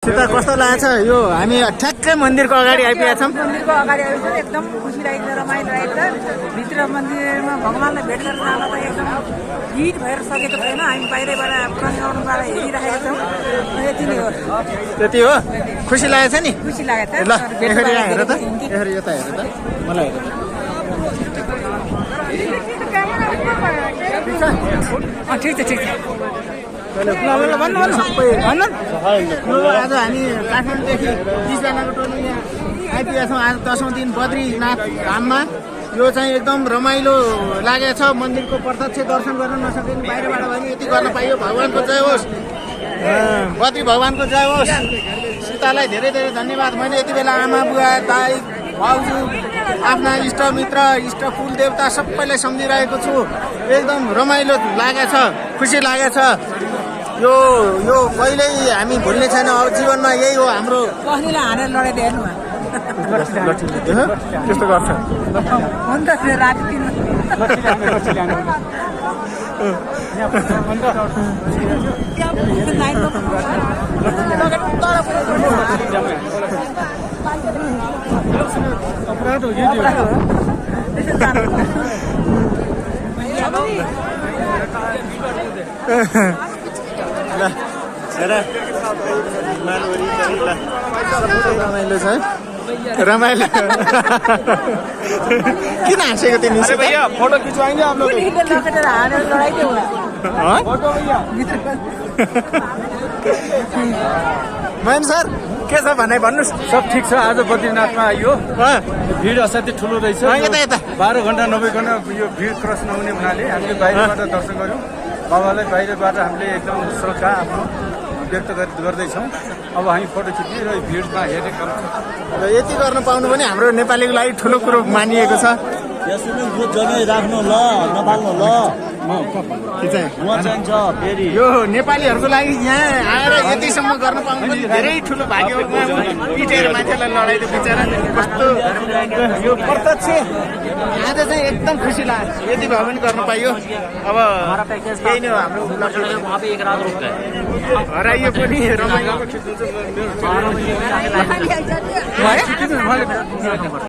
सीता कस्तो लागेछ यो हामी ठ्याक्कै मन्दिरको अगाडि आइपुगेका छौँ। मन्दिरको अगाडि आएपछि एकदम खुसी लागेको छ, रमाइलो लागेको छ। भित्र मन्दिरमा भगवान्लाई भेट गर्न जान त एकदम हिट भएर सकेको छैन। हामी बाहिरबाट प्रङ्गाउनबाट हेरिरहेका छौँ। यति नै हो। त्यति हो, खुसी लागेछ नि? खुसी लागेको छ। ल यसरी यहाँ हेर त, यसरी यता हेर त, मलाई हेर ठिक छ ठिक छ। सबै आज हामी काठमाडौँदेखि 20 जनाको टोली यहाँ आइपुगेका छौँ। आज 10औं दिन बद्रीनाथ धाममा। यो चाहिँ एकदम रमाइलो लागेको छ। मन्दिरको प्रत्यक्ष दर्शन गर्न नसके पनि बाहिरबाट पनि यति गर्न पाइयो। भगवान्को जय होस्, बद्री भगवान्को जय होस्। सीतालाई धेरै धेरै धन्यवाद। मैले यति बेला आमा बुवा दाइ भाउजू आफ्ना इष्टमित्र इष्ट कुल देवता सबैलाई सम्झिरहेको छु। एकदम रमाइलो लागेको छ, खुसी लागेको छ। यो कहिल्यै हामी भुल्ने छैन। अब जीवनमा यही हो हाम्रो। कसैलाई हानेर लडाइदियो हेर्नु त्यस्तो गर्छ। हुन्छ राति 3 रमाइलो छ, रमाइलो। किन हाँसेको तिमी? भैया फोटो खिंचवाएंगे आप लोग? हानेर लडाइदियो महेन सर के छ भनाइ भन्नुहोस्। सब ठिक छ। आज बद्रीनाथमा आइयो, भिड असाध्यै ठुलो रहेछ। 12 घण्टा नभइकन यो भिड क्रस नहुने हुनाले हामीले बाहिरबाट दर्शन गऱ्यौँ। बाबालाई बाहिरबाट हामीले एकदम श्रद्धा आफ्नो व्यक्त गर्दैछौँ। अब हामी फोटो खिच्ने र भिडमा हेर्ने काम छ। र यति गर्न पाउनु पनि हाम्रो नेपालीको लागि ठुलो कुरो मानिएको छ। यो जग्गा राख्नु ल, नफाल्नु ल। चाहिन्छ फेरि यो नेपालीहरूको लागि यहाँ आएर यतिसम्म गर्न पाउनु पनि धेरै ठुलो भाग्य हो। पिटेर मान्छेलाई लडाइदियो बिचरा। कस्तो यो प्रत्यक्ष आज चाहिँ एकदम खुसी लाग्यो। यति भए पनि गर्न पाइयो। अब यही नै हो हाम्रो हराइयो पनि रमाइलो।